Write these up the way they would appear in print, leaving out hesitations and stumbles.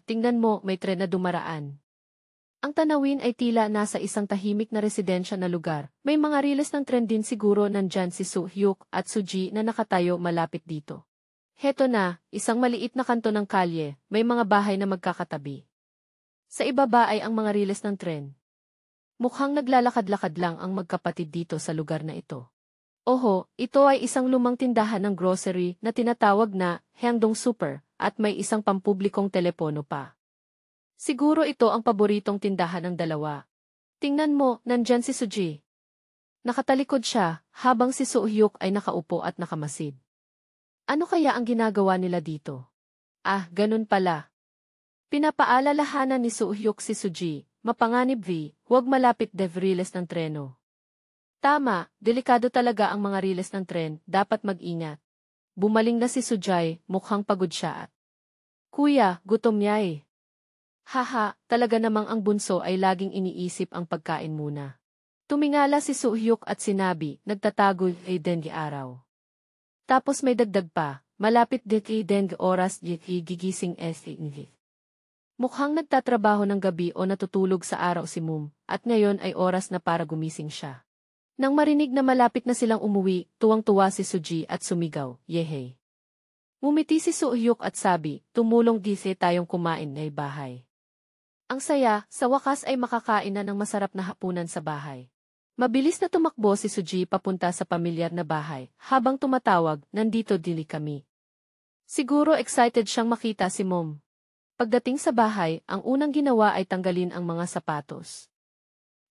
Tingnan mo, may tren na dumaraan. Ang tanawin ay tila nasa isang tahimik na residensya na lugar. May mga riles ng tren din siguro nandyan si Soo-hyuk at Suji na nakatayo malapit dito. Heto na, isang maliit na kanto ng kalye, may mga bahay na magkakatabi. Sa ibaba ay ang mga riles ng tren. Mukhang naglalakad-lakad lang ang magkapatid dito sa lugar na ito. Oho, ito ay isang lumang tindahan ng grocery na tinatawag na Hyangdong Super at may isang pampublikong telepono pa. Siguro ito ang paboritong tindahan ng dalawa. Tingnan mo, nandyan si Suji. Nakatalikod siya, habang si Soo-hyuk ay nakaupo at nakamasid. Ano kaya ang ginagawa nila dito? Ganun pala. Pinapaalalahanan ni Soo-hyuk si Suji, mapanganib huwag malapit riles ng treno. Tama, delikado talaga ang mga riles ng tren, dapat mag-ingat. Bumaling na si Sujay, mukhang pagod siya at. Kuya, gutom niya eh. Haha, talaga namang ang bunso ay laging iniisip ang pagkain muna. Tumingala si Soo-hyuk at sinabi, nagtatago ay dengue araw. Tapos may dagdag pa, malapit din dengue oras gigising SNG. Mukhang nagtatrabaho ng gabi o natutulog sa araw si Mum, at ngayon ay oras na para gumising siya. Nang marinig na malapit na silang umuwi, tuwang-tuwa si Suji at sumigaw, yehey. Ngumiti si Soo-hyuk at sabi, tumulong gise tayong kumain na bahay. Ang saya, sa wakas ay makakain na ng masarap na hapunan sa bahay. Mabilis na tumakbo si Suji papunta sa pamilyar na bahay, habang tumatawag, nandito dili kami. Siguro excited siyang makita si Mom. Pagdating sa bahay, ang unang ginawa ay tanggalin ang mga sapatos.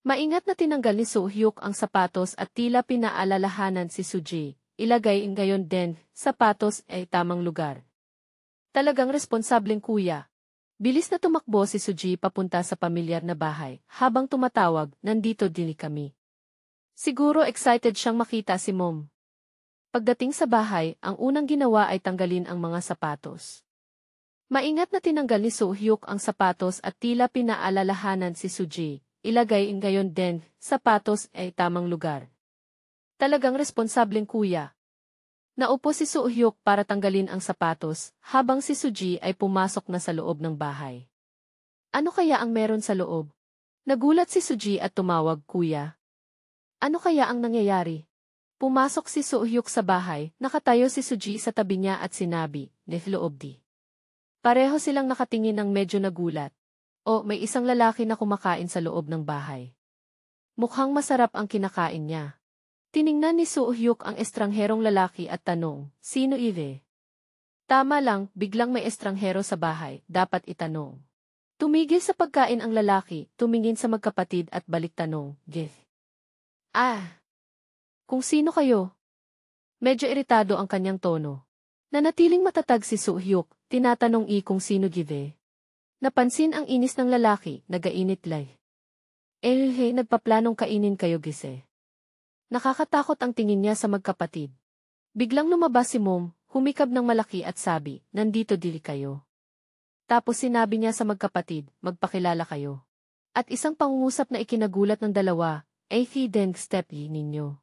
Maingat na tinanggal ni Soo-hyuk ang sapatos at tila pinaalalahanan si Suji, ilagay ngayon din, sapatos ay tamang lugar. Talagang responsableng kuya. Bilis na tumakbo si Suji papunta sa pamilyar na bahay, habang tumatawag, nandito din kami. Siguro excited siyang makita si Mom. Pagdating sa bahay, ang unang ginawa ay tanggalin ang mga sapatos. Maingat na tinanggal ni Soo-hyuk ang sapatos at tila pinaalalahanan si Suji, ilagay ngayon din, sapatos ay tamang lugar. Talagang responsableng kuya. Naupo si Soo-hyuk para tanggalin ang sapatos, habang si Suji ay pumasok na sa loob ng bahay. Ano kaya ang meron sa loob? Nagulat si Suji at tumawag, kuya. Ano kaya ang nangyayari? Pumasok si Soo-hyuk sa bahay, nakatayo si Suji sa tabi niya at sinabi, loob di. Pareho silang nakatingin ng medyo nagulat. May isang lalaki na kumakain sa loob ng bahay. Mukhang masarap ang kinakain niya. Tiningnan ni Soo-hyuk ang estrangherong lalaki at tanong, sino ive? Tama lang, biglang may estranghero sa bahay, dapat itanong. Tumigil sa pagkain ang lalaki, tumingin sa magkapatid at balik tanong, Gith. Kung sino kayo? Medyo iritado ang kanyang tono. Nanatiling matatag si Soo-hyuk, tinatanong kung sino give. Napansin ang inis ng lalaki, nagainit lay. Nagpaplanong kainin kayo gise. Nakakatakot ang tingin niya sa magkapatid. Biglang lumabas si Mom, humikab ng malaki at sabi, nandito dili kayo. Tapos sinabi niya sa magkapatid, magpakilala kayo. At isang pangungusap na ikinagulat ng dalawa, den step ninyo.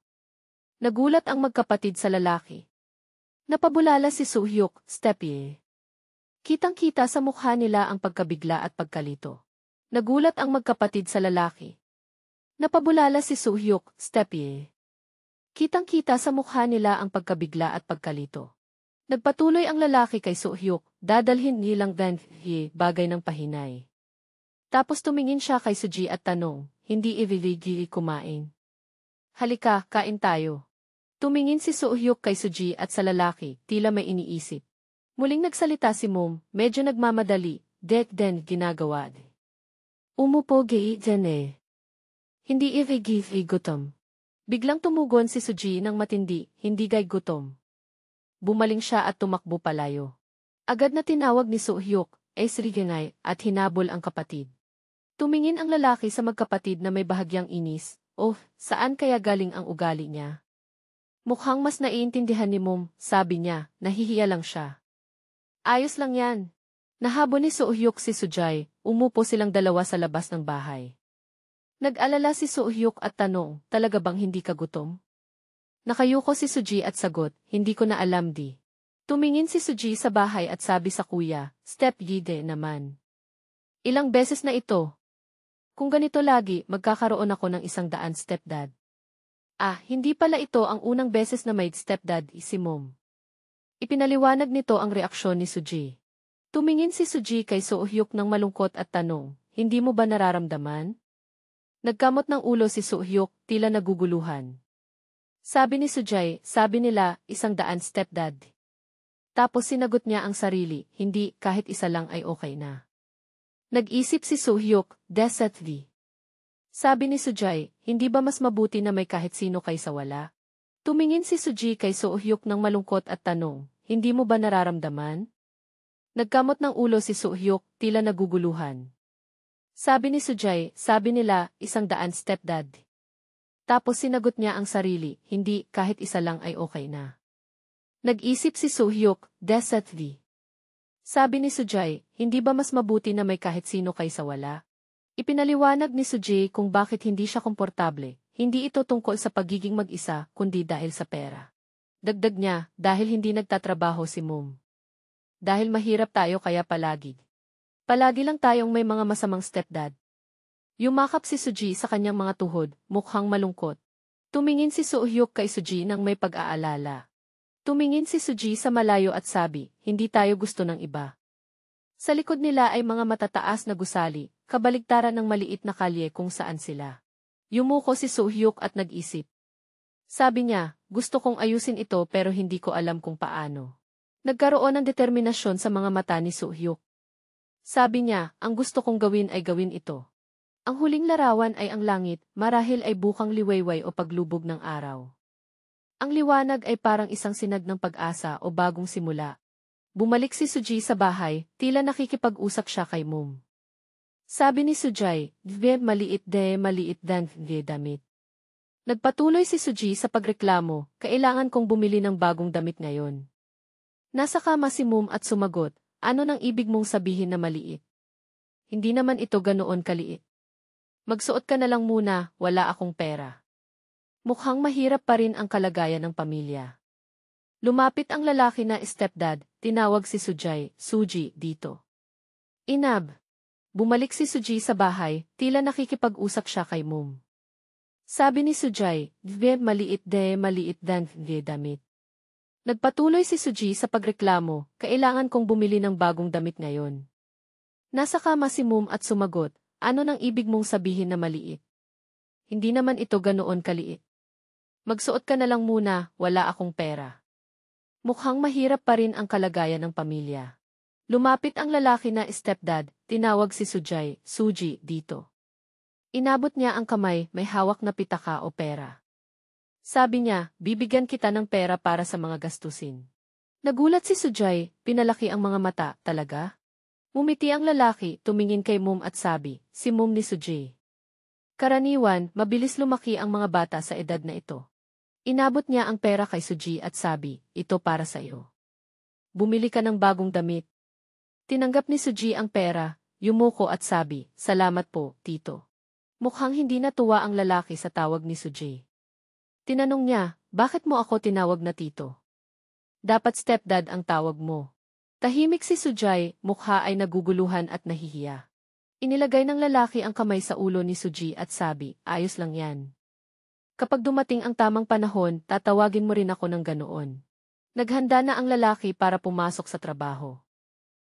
Nagulat ang magkapatid sa lalaki. Napabulala si Soo-hyuk, step Kitang-kita sa mukha nila ang pagkabigla at pagkalito. Nagulat ang magkapatid sa lalaki. Napabulala si Soo-hyuk, step Kitang-kita sa mukha nila ang pagkabigla at pagkalito. Nagpatuloy ang lalaki kay Soo-hyuk, dadalhin nilang bagay ng pahinay. Tapos tumingin siya kay Suji at tanong, hindi iviligi kumain. Halika, kain tayo. Tumingin si Soo-hyuk kay Suji at sa lalaki, tila may iniisip. Muling nagsalita si Mom, medyo nagmamadali, den ginagawa. Umupo den Hindi iviligi gutom. Biglang tumugon si Suji ng matindi, hindi gay gutom. Bumaling siya at tumakbo palayo. Agad na tinawag ni Soo-hyuk, Srigenay, at hinabol ang kapatid. Tumingin ang lalaki sa magkapatid na may bahagyang inis, saan kaya galing ang ugali niya? Mukhang mas naiintindihan ni Mom, sabi niya, nahihiya lang siya. Ayos lang yan. Nahabol ni Soo-hyuk si Sujay, umupo silang dalawa sa labas ng bahay. Nag-alala si Soo-hyuk at tanong, talaga bang hindi ka gutom? Nakayuko si Suji at sagot, hindi ko na alam di. Tumingin si Suji sa bahay at sabi sa kuya, "Step Yide naman. Ilang beses na ito. Kung ganito lagi, magkakaroon ako ng 100 stepdad." Hindi pala ito ang unang beses na may stepdad, si Mom. Ipinaliwanag nito ang reaksyon ni Suji. Tumingin si Suji kay Soo-hyuk ng malungkot at tanong, "Hindi mo ba nararamdaman?" Nagkamot ng ulo si Soo-hyuk, tila naguguluhan. Sabi ni Sujay, "Sabi nila, 100 stepdad." Tapos sinagot niya ang sarili, "Hindi, kahit isa lang ay okay na." Nag-isip si Soo-hyuk, "Desertly." Sabi ni Sujay, "Hindi ba mas mabuti na may kahit sino kaysa wala?" Tumingin si Suji kay Soo-hyuk ng malungkot at tanong, "Hindi mo ba nararamdaman?" Nagkamot ng ulo si Soo-hyuk, tila naguguluhan. Sabi ni Sujay, "Sabi nila, 100 stepdad." Tapos sinagot niya ang sarili, "Hindi, kahit isa lang ay okay na." Nag-isip si Soo-hyuk, "Desertly." Sabi ni Sujay, "Hindi ba mas mabuti na may kahit sino kaysa wala?" Ipinaliwanag ni Sujay kung bakit hindi siya komportable. Hindi ito tungkol sa pagiging mag-isa, kundi dahil sa pera. Dagdag niya, dahil hindi nagtatrabaho si Mom. Dahil mahirap tayo kaya palagi lang tayong may mga masamang stepdad. Yumakap si Suji sa kanyang mga tuhod, mukhang malungkot. Tumingin si Soo-hyuk kay Suji nang may pag-aalala. Tumingin si Suji sa malayo at sabi, "Hindi tayo gusto ng iba." Sa likod nila ay mga matataas na gusali, kabaligtaran ng maliit na kalye kung saan sila. Yumuko si Soo-hyuk at nag-isip. Sabi niya, "Gusto kong ayusin ito pero hindi ko alam kung paano." Nagkaroon ng determinasyon sa mga mata ni Soo-hyuk. Sabi niya, "Ang gusto kong gawin ay gawin ito. Ang huling larawan ay ang langit, marahil ay bukang liwayway o paglubog ng araw. Ang liwanag ay parang isang sinag ng pag-asa o bagong simula." Bumalik si Suji sa bahay, tila nakikipag-usap siya kay Mom. Sabi ni Sujay, maliit dan damit." Nagpatuloy si Suji sa pagreklamo, "Kailangan kong bumili ng bagong damit ngayon." Nasa kama si Mom at sumagot, "Ano nang ibig mong sabihin na maliit? Hindi naman ito ganoon kaliit. Magsuot ka na lang muna, wala akong pera." Mukhang mahirap pa rin ang kalagayan ng pamilya. Lumapit ang lalaki na stepdad, tinawag si Sujay, "Suji, dito." "Inab." Bumalik si Suji sa bahay, tila nakikipag-usap siya kay Mom. Sabi ni Sujay, maliit dan damit." Nagpatuloy si Suji sa pagreklamo, "Kailangan kong bumili ng bagong damit ngayon." Nasa kama si Mom at sumagot, "Ano nang ibig mong sabihin na maliit? Hindi naman ito ganoon kaliit. Magsuot ka na lang muna, wala akong pera." Mukhang mahirap pa rin ang kalagayan ng pamilya. Lumapit ang lalaki na stepdad, tinawag si Sujay, "Suji, dito." Inabot niya ang kamay, may hawak na pitaka o pera. Sabi niya, "Bibigyan kita ng pera para sa mga gastusin." Nagulat si Sujay, pinalaki ang mga mata, "Talaga?" Umiti ang lalaki, tumingin kay Mom at sabi, "Si Mom ni Sujay." Karaniwan, mabilis lumaki ang mga bata sa edad na ito. Inabot niya ang pera kay Suji at sabi, "Ito para sa iyo. Bumili ka ng bagong damit." Tinanggap ni Suji ang pera, yumuko at sabi, "Salamat po, tito." Mukhang hindi natuwa ang lalaki sa tawag ni Suji. Tinanong niya, "Bakit mo ako tinawag na tito? Dapat stepdad ang tawag mo." Tahimik si Sujay, mukha ay naguguluhan at nahihiya. Inilagay ng lalaki ang kamay sa ulo ni Suji at sabi, "Ayos lang yan. Kapag dumating ang tamang panahon, tatawagin mo rin ako ng ganoon." Naghanda na ang lalaki para pumasok sa trabaho.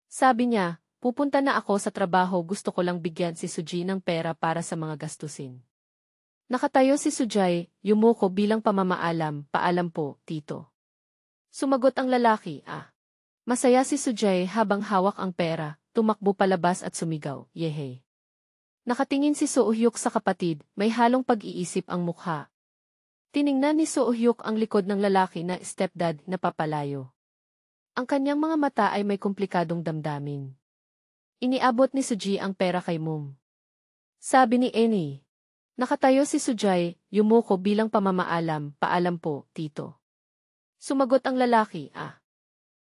Sabi niya, "Pupunta na ako sa trabaho, gusto ko lang bigyan si Suji ng pera para sa mga gastusin." Nakatayo si Sujay, yumuko bilang pamamaalam, "Paalam po, tito." Sumagot ang lalaki, Masaya si Sujay habang hawak ang pera, tumakbo palabas at sumigaw, "Yehey." Nakatingin si Soo-hyuk sa kapatid, may halong pag-iisip ang mukha. Tiningnan ni Soo-hyuk ang likod ng lalaki na stepdad na papalayo. Ang kanyang mga mata ay may komplikadong damdamin. Iniabot ni Suji ang pera kay Mom. Sabi ni Eni. Nakatayo si Sujay, yumuko bilang pamamaalam, "Paalam po, tito." Sumagot ang lalaki,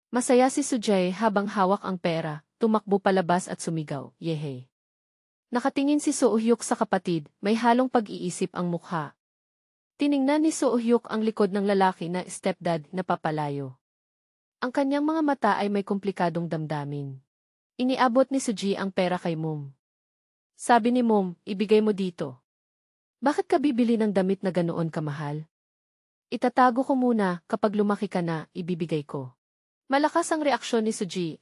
Masaya si Sujay habang hawak ang pera, tumakbo palabas at sumigaw, "Yehey." Nakatingin si Soo-hyuk sa kapatid, may halong pag-iisip ang mukha. Tiningnan ni Soo-hyuk ang likod ng lalaki na stepdad na papalayo. Ang kanyang mga mata ay may komplikadong damdamin. Iniabot ni Suji ang pera kay Mom. Sabi ni Mom, ibigay mo dito. Bakit ka bibili ng damit na ganoon kamahal? Itatago ko muna, kapag lumaki ka na, ibibigay ko. Malakas ang reaksyon ni Suji,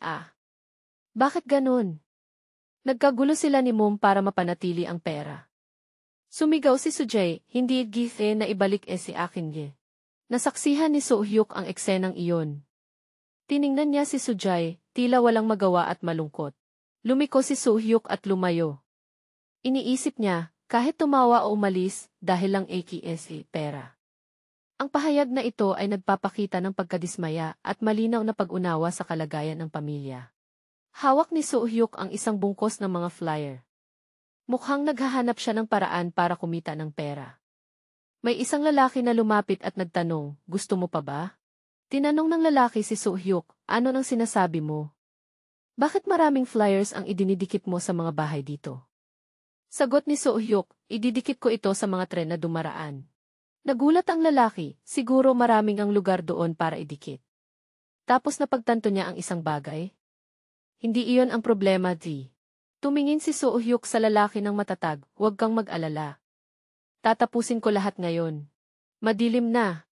Bakit ganun? Nagkagulo sila ni Mom para mapanatili ang pera. Sumigaw si Sujay, hindi githe na ibalik si akin ye. Nasaksihan ni So-hyuk ang eksenang iyon. Tiningnan niya si Sujay, tila walang magawa at malungkot. Lumiko si So-hyuk at lumayo. Iniisip niya, kahit tumawa o umalis, dahil lang pera. Ang pahayag na ito ay nagpapakita ng pagkadismaya at malinaw na pag-unawa sa kalagayan ng pamilya. Hawak ni So-hyuk ang isang bungkos ng mga flyer. Mukhang naghahanap siya ng paraan para kumita ng pera. May isang lalaki na lumapit at nagtanong, gusto mo pa ba? Tinanong ng lalaki si So-hyuk, ano nang sinasabi mo? Bakit maraming flyers ang idinidikit mo sa mga bahay dito? Sagot ni So-hyuk, ididikit ko ito sa mga tren na dumaraan. Nagulat ang lalaki, siguro maraming ang lugar doon para idikit. Tapos napagtanto niya ang isang bagay. Hindi iyon ang problema, Di. Tumingin si So-hyuk sa lalaki ng matatag, huwag kang mag-alala. Tatapusin ko lahat ngayon. Madilim na.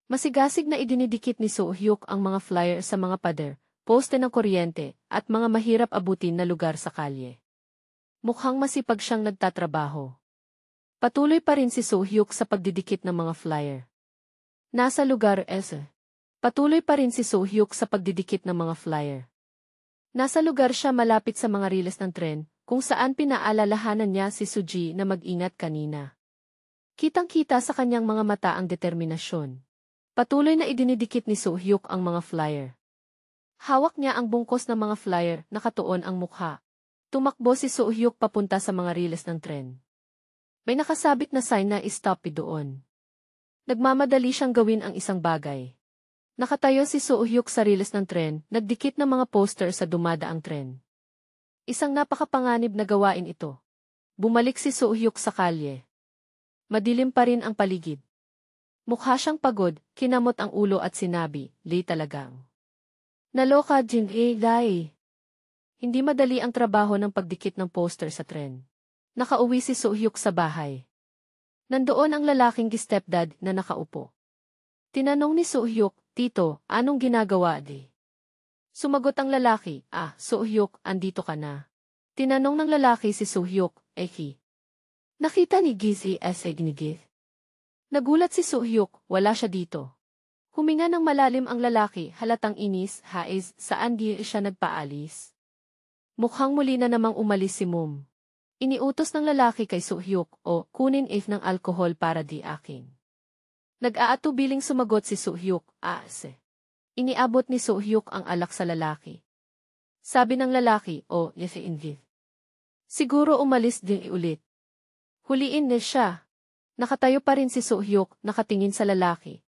Masigasig na idinidikit ni So-hyuk ang mga flyer sa mga pader, poste ng kuryente, at mga mahirap abutin na lugar sa kalye. Mukhang masipag siyang nagtatrabaho. Patuloy pa rin si So-hyuk sa pagdidikit ng mga flyer. Nasa lugar Patuloy pa rin si So-hyuk sa pagdidikit ng mga flyer. Nasa lugar siya malapit sa mga riles ng tren, kung saan pinaalalahanan niya si Suji na mag-ingat kanina. Kitang-kita sa kanyang mga mata ang determinasyon. Patuloy na idinidikit ni So-hyuk ang mga flyer. Hawak niya ang bungkos ng mga flyer, nakatuon ang mukha. Tumakbo si So-hyuk papunta sa mga riles ng tren. May nakasabit na sign na stop doon. Nagmamadali siyang gawin ang isang bagay. Nakatayo si So-hyuk sa riles ng tren, nagdikit ng mga poster sa dumadaang tren. Isang napakapanganib na gawain ito. Bumalik si So-hyuk sa kalye. Madilim pa rin ang paligid. Mukha siyang pagod, kinamot ang ulo at sinabi, "Li talagang. Naloka din dai." Hindi madali ang trabaho ng pagdikit ng poster sa tren. Nakauwi si So-hyuk sa bahay. Nandoon ang lalaking stepdad na nakaupo. Tinanong ni So-hyuk, "Tito, anong ginagawa di?" Sumagot ang lalaki, So-hyuk, andito ka na." Tinanong ng lalaki si So-hyuk, nakita ni Gizi ni. Nagulat si So-hyuk, wala siya dito. Huminga ng malalim ang lalaki, halatang inis, saan di siya nagpaalis. Mukhang muli na namang umalis si Mom. Iniutos ng lalaki kay So-hyuk, kunin ng alkohol para di akin. Nag-aatubiling sumagot si So-hyuk, Iniabot ni So-hyuk ang alak sa lalaki. Sabi ng lalaki, siguro umalis din ulit. Huliin niya siya. Nakatayo pa rin si So-hyuk, nakatingin sa lalaki.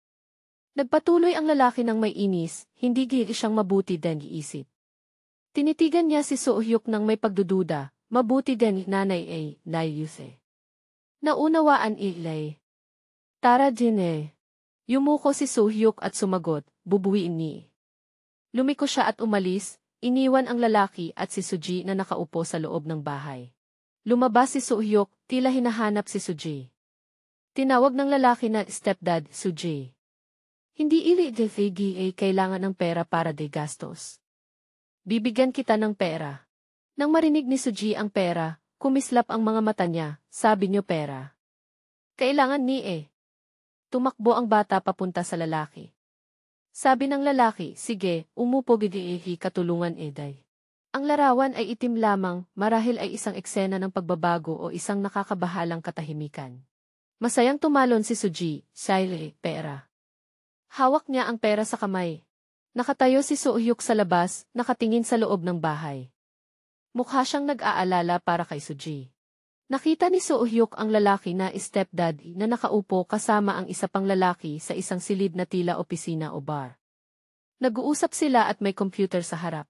Nagpatuloy ang lalaki ng may inis, hindi siyang mabuti din iisip. Tinitigan niya si So-hyuk ng may pagdududa, mabuti din nanay layuse. Naunawaan ilay. Tara din Yumuko si So-hyuk at sumagot, bubuwiin ni. Lumiko siya at umalis, iniwan ang lalaki at si Suji na nakaupo sa loob ng bahay. Lumabas si So-hyuk, tila hinahanap si Suji. Tinawag ng lalaki na stepdad, Suji. Hindi kailangan ng pera para de gastos. Bibigyan kita ng pera. Nang marinig ni Suji ang pera, kumislap ang mga mata niya, sabi niyo pera. Kailangan ni Tumakbo ang bata papunta sa lalaki. Sabi ng lalaki, sige, umupo gidiihi katulungan eday. Ang larawan ay itim lamang, marahil ay isang eksena ng pagbabago o isang nakakabahalang katahimikan. Masayang tumalon si Suji, pera. Hawak niya ang pera sa kamay. Nakatayo si So-hyuk sa labas, nakatingin sa loob ng bahay. Mukha siyang nag-aalala para kay Suji. Nakita ni So-hyuk ang lalaki na stepdad na nakaupo kasama ang isa pang lalaki sa isang silid na tila opisina o bar. Nag-uusap sila at may computer sa harap.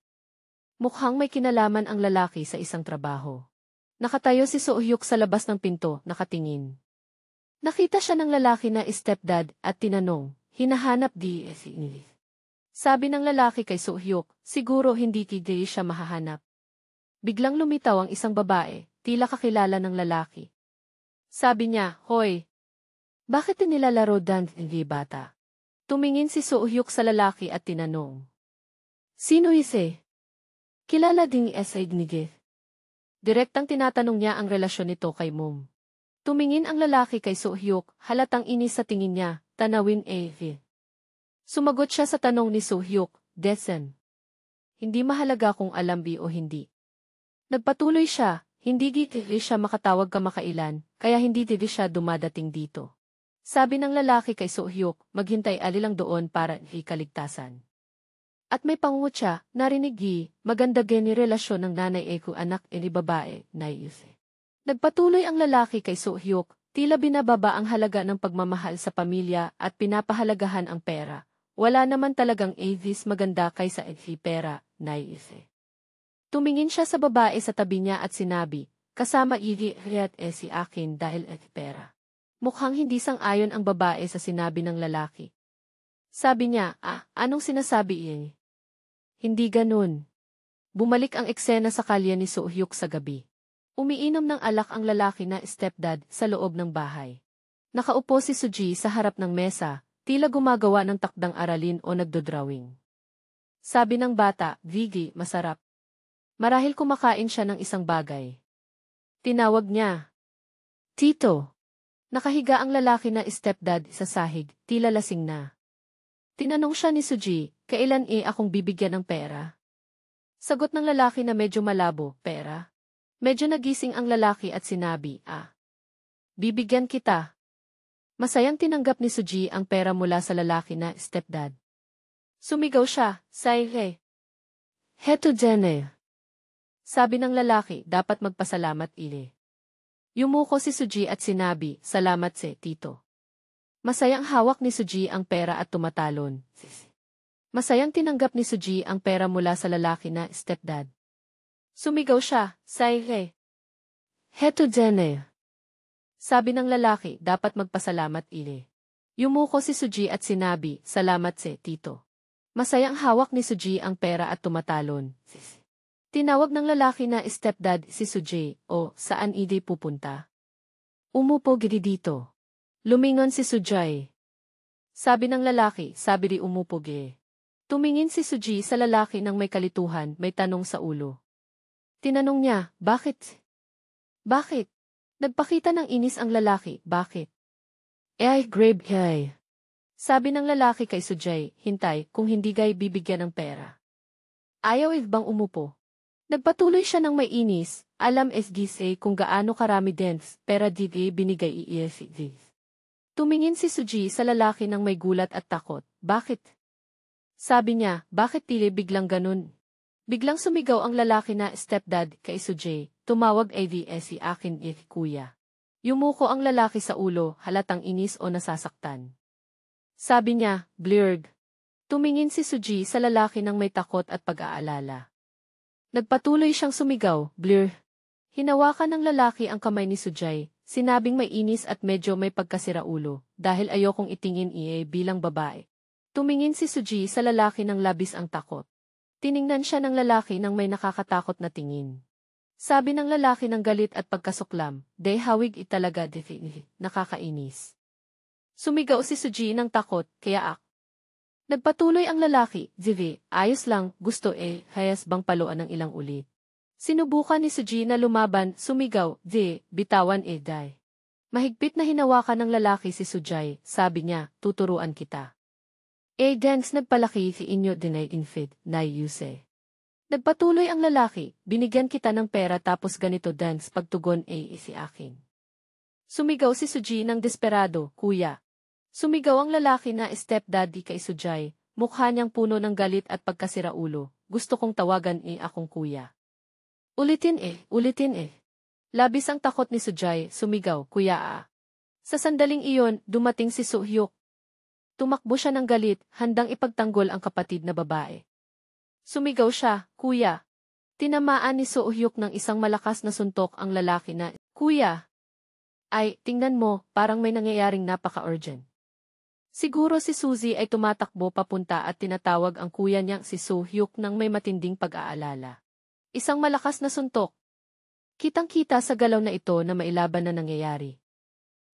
Mukhang may kinalaman ang lalaki sa isang trabaho. Nakatayo si So-hyuk sa labas ng pinto, nakatingin. Nakita siya ng lalaki na stepdad at tinanong, hinahanap di. Sabi ng lalaki kay Soo-hyuk, siguro hindi kigay siya mahahanap. Biglang lumitaw ang isang babae, tila kakilala ng lalaki. Sabi niya, "Hoy, bakit nilalaro dan hindi bata?" Tumingin si Soo-hyuk sa lalaki at tinanong, "Sino ise?" Kilala ding Esaid ni Gith. Direktang tinatanong niya ang relasyon nito kay Mom. Tumingin ang lalaki kay Soo-hyuk, halatang inis sa tingin niya, tanawin Gith. Sumagot siya sa tanong ni Soo-hyuk, "Desen." Hindi mahalaga kung alam bi o hindi. Nagpatuloy siya, hindi gigili siya makatawag kamakailan, kaya hindi din siya dumadating dito. Sabi ng lalaki kay Soo-hyuk, maghintay alilang doon para ikaligtasan. At may pangungot siya, narinig maganda geni relasyon ng nanay ko anak ni babae, naise. Nagpatuloy ang lalaki kay Soo-hyuk, tila binababa ang halaga ng pagmamahal sa pamilya at pinapahalagahan ang pera. Wala naman talagang avis maganda kaysa pera, naise. Tumingin siya sa babae sa tabi niya at sinabi, kasama si akin dahil pera. Mukhang hindi sang-ayon ang babae sa sinabi ng lalaki. Sabi niya, anong sinasabi Hindi ganun. Bumalik ang eksena sa kalye ni Soo-hyuk sa gabi. Umiinom ng alak ang lalaki na stepdad sa loob ng bahay. Nakaupo si Suji sa harap ng mesa, tila gumagawa ng takdang aralin o nagdodrawing. Sabi ng bata, "Vigi, masarap." Marahil kumakain siya ng isang bagay. Tinawag niya, "Tito." Nakahiga ang lalaki na stepdad sa sahig, tila lasing na. Tinanong siya ni Suji, "Kailan akong bibigyan ng pera?" Sagot ng lalaki na medyo malabo, "Pera?" Medyo nagising ang lalaki at sinabi, "Bibigyan kita." Masayang tinanggap ni Suji ang pera mula sa lalaki na stepdad. Sumigaw siya, "Say Heto Jene." Sabi ng lalaki, dapat magpasalamat Yumuko si Suji at sinabi, "Salamat tito." Masayang hawak ni Suji ang pera at tumatalon. Masayang tinanggap ni Suji ang pera mula sa lalaki na stepdad. Sumigaw siya, "Say Heto Jene." Sabi ng lalaki, dapat magpasalamat Yumuko si Suji at sinabi, "Salamat tito." Masayang hawak ni Suji ang pera at tumatalon. Tinawag ng lalaki na stepdad si Suji, saan pupunta?" "Umupo dito." Lumingon si Sujay. Sabi ng lalaki, sabi umupo Tumingin si Suji sa lalaki ng may kalituhan, may tanong sa ulo. Tinanong niya, "Bakit?" "Bakit?" Nagpakita ng inis ang lalaki, "Bakit?" Grave. Sabi ng lalaki kay Sujay, "Hintay, kung hindi bibigyan ng pera." Ayaw bang umupo? Nagpatuloy siya ng may inis, alam kung gaano karami dens, pera binigay Tumingin si Suji sa lalaki ng may gulat at takot, "Bakit?" Sabi niya, "Bakit biglang ganun?" Biglang sumigaw ang lalaki na stepdad kay Suji, tumawag si akin kuya. Yumuko ang lalaki sa ulo, halatang inis o nasasaktan. Sabi niya, "Blurg." Tumingin si Suji sa lalaki ng may takot at pag-aalala. Nagpatuloy siyang sumigaw, "Blur." Hinawakan ng lalaki ang kamay ni Sujay, sinabing may inis at medyo may pagkasiraulo, dahil ayokong itingin bilang babae. Tumingin si Suji sa lalaki ng labis ang takot. Tiningnan siya ng lalaki ng may nakakatakot na tingin. Sabi ng lalaki ng galit at pagkasuklam, hawig italaga nakakainis." Sumigaw si Suji ng takot, "Kaya Nagpatuloy ang lalaki, ayos lang, gusto hayas bang paluan ng ilang ulit." Sinubukan ni Suji na lumaban, sumigaw, bitawan day." Mahigpit na hinawakan ng lalaki si Sujay, sabi niya, "Tuturuan kita." Dance nagpalaki si inyo dinay infid, yuse. Nagpatuloy ang lalaki, "Binigyan kita ng pera tapos ganito dance pagtugon si akin." Sumigaw si Suji ng desperado, "Kuya." Sumigaw ang lalaki na stepdaddy kay Sujay, mukha niyang puno ng galit at pagkasiraulo, "Gusto kong tawagan akong kuya." Ulitin ulitin Labis ang takot ni Sujay, sumigaw, "Kuya Sa sandaling iyon, dumating si Soo-hyuk. Tumakbo siya ng galit, handang ipagtanggol ang kapatid na babae. Sumigaw siya, "Kuya." Tinamaan ni Soo-hyuk ng isang malakas na suntok ang lalaki na, "Kuya." Tingnan mo, parang may nangyayaring napaka-urgent. Siguro si Suzy ay tumatakbo papunta at tinatawag ang kuya niyang si So-hyuk nang may matinding pag-aalala. Isang malakas na suntok. Kitang-kita sa galaw na ito na mailaban na nangyayari.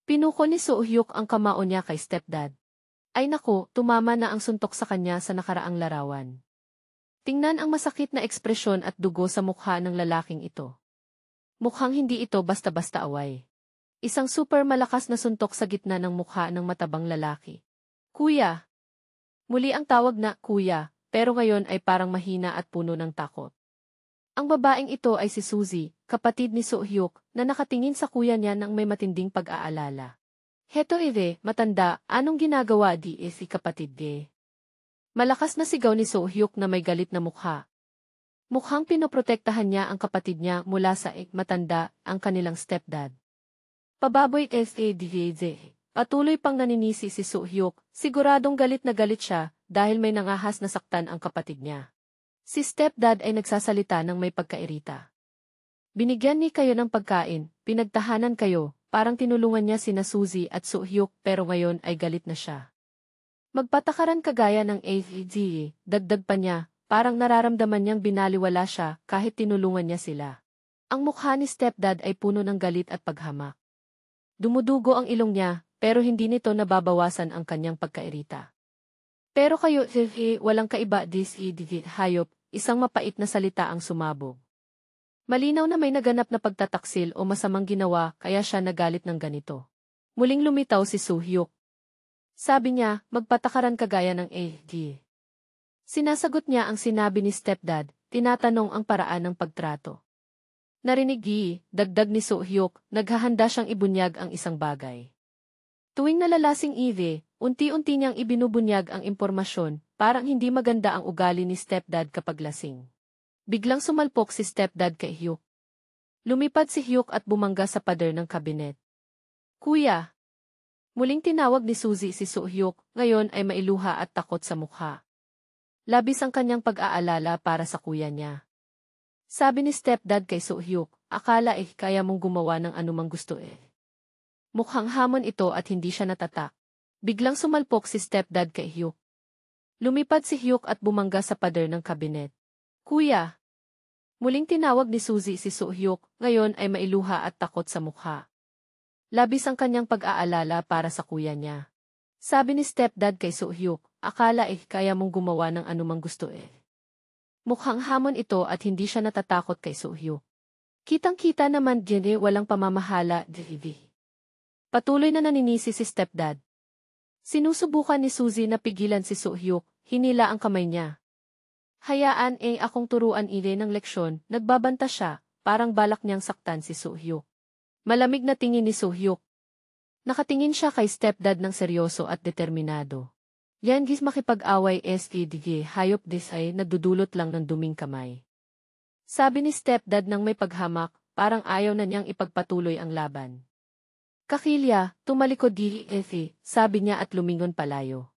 Pinuko ni So-hyuk ang kamao niya kay stepdad. Ay naku, tumama na ang suntok sa kanya sa nakaraang larawan. Tingnan ang masakit na ekspresyon at dugo sa mukha ng lalaking ito. Mukhang hindi ito basta-basta away. Isang super malakas na suntok sa gitna ng mukha ng matabang lalaki. Kuya! Muli ang tawag na kuya, pero ngayon ay parang mahina at puno ng takot. Ang babaeng ito ay si Suzy, kapatid ni So-hyuk, na nakatingin sa kuya niya nang may matinding pag-aalala. Heto ire, matanda, anong ginagawa di si kapatid de? Malakas na sigaw ni So-hyuk na may galit na mukha. Mukhang pinoprotektahan niya ang kapatid niya mula sa matanda, ang kanilang stepdad. Pababoy S.A.D.J. Patuloy pang naninisi si So-hyuk, siguradong galit na galit siya dahil may nangahas na saktan ang kapatid niya. Si stepdad ay nagsasalita ng may pagkairita. Binigyan ni kayo ng pagkain, pinagtahanan kayo, parang tinulungan niya sina Suzy at So-hyuk pero ngayon ay galit na siya. Magpatakaran kagaya ng AVG, dagdag pa niya, parang nararamdaman niyang binaliwala siya kahit tinulungan niya sila. Ang mukha ni stepdad ay puno ng galit at paghamak. Dumudugo ang ilong niya, pero hindi nito nababawasan ang kanyang pagkairita. Pero kayo, walang kaiba hayop, isang mapait na salita ang sumabog. Malinaw na may naganap na pagtataksil o masamang ginawa kaya siya nagalit ng ganito. Muling lumitaw si So-hyuk. Sabi niya, magpatakaran kagaya ng AD. Sinasagot niya ang sinabi ni stepdad, tinatanong ang paraan ng pagtrato. Narinig dagdag ni So-hyuk, naghahanda siyang ibunyag ang isang bagay. Tuwing nalalasing Eve, unti-unti niyang ibinubunyag ang impormasyon, parang hindi maganda ang ugali ni stepdad kapag lasing. Biglang sumalpok si stepdad kay Hyuk. Lumipad si Hyuk at bumangga sa pader ng kabinet. Kuya! Muling tinawag ni Suzy si So-hyuk, ngayon ay mailuha at takot sa mukha. Labis ang kanyang pag-aalala para sa kuya niya. Sabi ni stepdad kay So-hyuk, akala kaya mong gumawa ng anumang gusto Mukhang hamon ito at hindi siya natatak. Biglang sumalpok si stepdad kay Hyuk. Lumipad si Hyuk at bumangga sa pader ng kabinet. Kuya! Muling tinawag ni Suzy si So-hyuk, ngayon ay mailuha at takot sa mukha. Labis ang kanyang pag-aalala para sa kuya niya. Sabi ni stepdad kay So-hyuk, akala kaya mong gumawa ng anumang gusto Mukhang hamon ito at hindi siya natatakot kay So-hyuk. Kitang-kita naman walang pamamahala Patuloy na naninisi si stepdad. Sinusubukan ni Suzy na pigilan si So-hyuk, hinila ang kamay niya. Hayaan akong turuan ng leksyon, nagbabanta siya, parang balak niyang saktan si So-hyuk. Malamig na tingin ni So-hyuk. Nakatingin siya kay stepdad ng seryoso at determinado. Yan makipag-away SEDG, hayop ay nagdudulot lang ng duming kamay. Sabi ni stepdad ng may paghamak, parang ayaw na niyang ipagpatuloy ang laban. Kakilya, tumalikod sabi niya at lumingon palayo.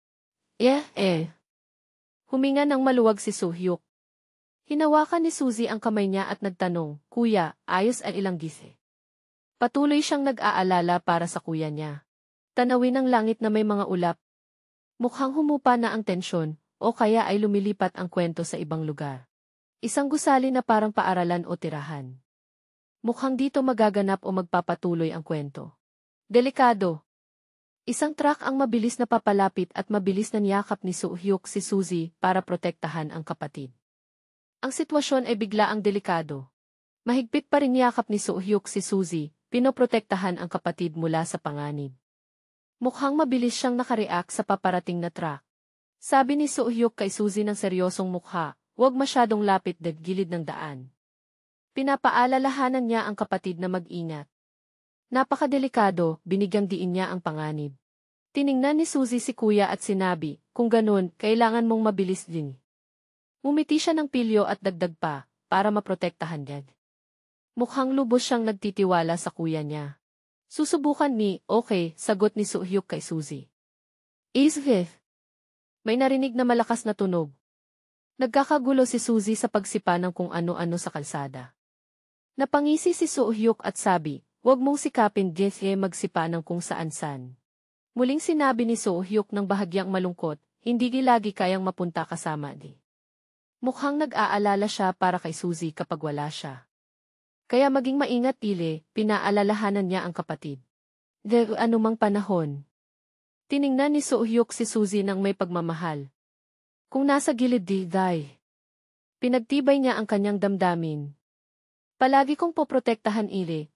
Huminga ng maluwag si So-hyuk. Hinawakan ni Suzy ang kamay niya at nagtanong, Kuya, ayos ang ilang gise. Patuloy siyang nag-aalala para sa kuya niya. Tanawin ang langit na may mga ulap. Mukhang humupa na ang tensyon, o kaya ay lumilipat ang kwento sa ibang lugar. Isang gusali na parang paaralan o tirahan. Mukhang dito magaganap o magpapatuloy ang kwento. Delikado. Isang truck ang mabilis na papalapit at mabilis na niyakap ni So-hyuk si Suzy para protektahan ang kapatid. Ang sitwasyon ay biglaang delikado. Mahigpit pa rin niyakap ni So-hyuk si Suzy, pinoprotektahan ang kapatid mula sa panganib. Mukhang mabilis siyang nakareact sa paparating na truck. Sabi ni So-hyuk kay Suzy ng seryosong mukha, huwag masyadong lapit gilid ng daan. Pinapaalalahanan niya ang kapatid na mag-ingat. Napakadelikado, binigyang diin niya ang panganib. Tiningnan ni Suzy si kuya at sinabi, kung ganun, kailangan mong mabilis din. Umiti siya ng pilyo at dagdag pa, para maprotektahan yan. Mukhang lubos siyang nagtitiwala sa kuya niya. Susubukan okay, sagot ni So-hyuk kay Suzy. May narinig na malakas na tunog. Nagkakagulo si Suzy sa pagsipa ng kung ano-ano sa kalsada. Napangisi si So-hyuk at sabi, huwag mong sikapin magsipa ng kung saan-san. Muling sinabi ni So-hyuk ng bahagyang malungkot, hindi lagi kayang mapunta kasama di. Mukhang nag-aalala siya para kay Suzy kapag wala siya. Kaya maging maingat pinaalalahanan niya ang kapatid. Anumang panahon. Tiningnan ni So-hyuk si Suzy ng may pagmamahal. Kung nasa gilid pinagtibay niya ang kanyang damdamin. Palagi kong poprotektahan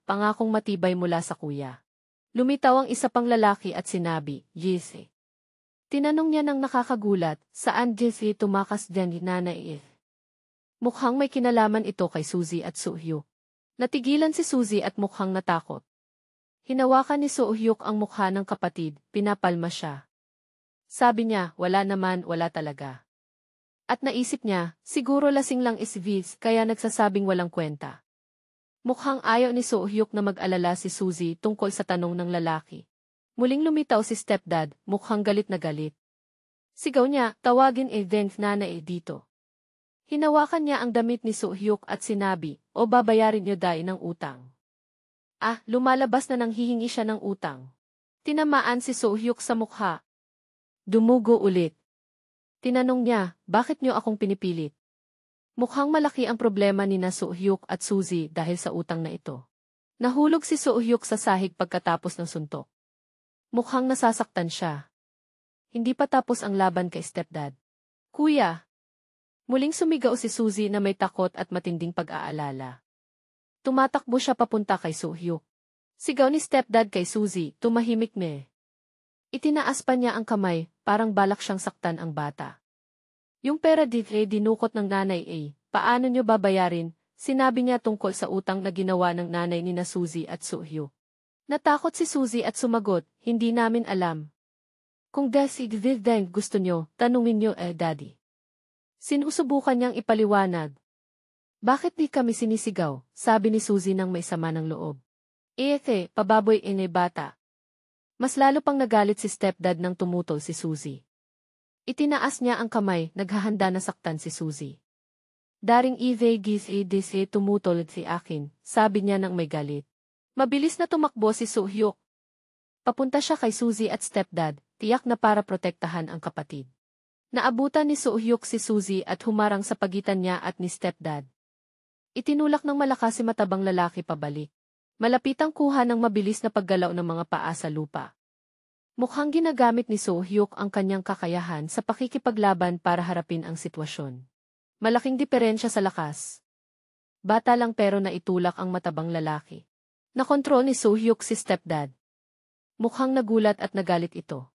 pangakong matibay mula sa kuya. Lumitaw ang isa pang lalaki at sinabi, Jesse. Tinanong niya ng nakakagulat, saan Jesse tumakas din ni nanay Mukhang may kinalaman ito kay Suzy at So-hyuk. Natigilan si Suzy at mukhang natakot. Hinawakan ni So-hyuk ang mukha ng kapatid, pinapalma siya. Sabi niya, wala naman, wala talaga. At naisip niya, siguro lasing lang Viz kaya nagsasabing walang kwenta. Mukhang ayaw ni So-hyuk na mag-alala si Suzy tungkol sa tanong ng lalaki. Muling lumitaw si stepdad, mukhang galit na galit. Sigaw niya, tawagin nanay dito. Hinawakan niya ang damit ni So-hyuk at sinabi, o babayarin niyo ng utang. Lumalabas na nang hihingi siya ng utang. Tinamaan si So-hyuk sa mukha. Dumugo ulit. Tinanong niya, bakit niyo akong pinipilit? Mukhang malaki ang problema ni na So-hyuk at Suzy dahil sa utang na ito. Nahulog si So-hyuk sa sahig pagkatapos ng suntok. Mukhang nasasaktan siya. Hindi pa tapos ang laban kay stepdad. Kuya! Muling sumigaw si Suzy na may takot at matinding pag-aalala. Tumatakbo siya papunta kay So-hyuk. Sigaw ni stepdad kay Suzy, tumahimik Itinaas pa niya ang kamay, parang balak siyang saktan ang bata. Yung pera dinukot ng nanay paano niyo babayarin? Sinabi niya tungkol sa utang na ginawa ng nanay ni na Suzy at So-hyuk. Natakot si Suzy at sumagot, hindi namin alam. Kung gusto niyo, tanungin niyo daddy. Sinusubukan niyang ipaliwanag. Bakit di kami sinisigaw? Sabi ni Suzy nang may sama ng loob. Pababoy bata. Mas lalo pang nagalit si stepdad nang tumutol si Suzy. Itinaas niya ang kamay, naghahanda na saktan si Suzy. Daring tumutol si akin, sabi niya nang may galit. Mabilis na tumakbo si So-hyuk. Papunta siya kay Suzy at stepdad, tiyak na para protektahan ang kapatid. Naabutan ni So-hyuk si Suzy at humarang sa pagitan niya at ni stepdad. Itinulak ng malakas si matabang lalaki pabalik. Malapitang kuha ng mabilis na paggalaw ng mga paa sa lupa. Mukhang ginagamit ni So-hyuk ang kanyang kakayahan sa pakikipaglaban para harapin ang sitwasyon. Malaking diferensya sa lakas. Bata lang pero naitulak ang matabang lalaki. Nakontrol ni So-hyuk si stepdad. Mukhang nagulat at nagalit ito.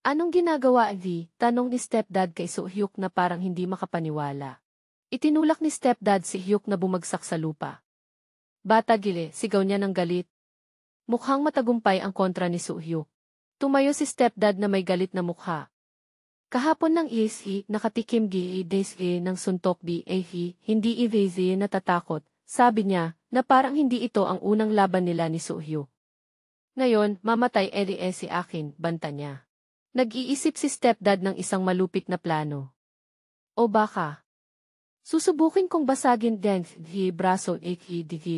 Anong ginagawa Tanong ni stepdad kay So-hyuk na parang hindi makapaniwala. Itinulak ni stepdad si Hyuk na bumagsak sa lupa. Bata sigaw niya ng galit. Mukhang matagumpay ang kontra ni So-hyuk. Tumayo si stepdad na may galit na mukha. Kahapon ng nakatikim ng suntok hindi natatakot, sabi niya, na parang hindi ito ang unang laban nila ni So-hyuk. Ngayon, mamatay si akin, banta niya. Nag-iisip si stepdad ng isang malupit na plano. O baka susubukin kong basagin braso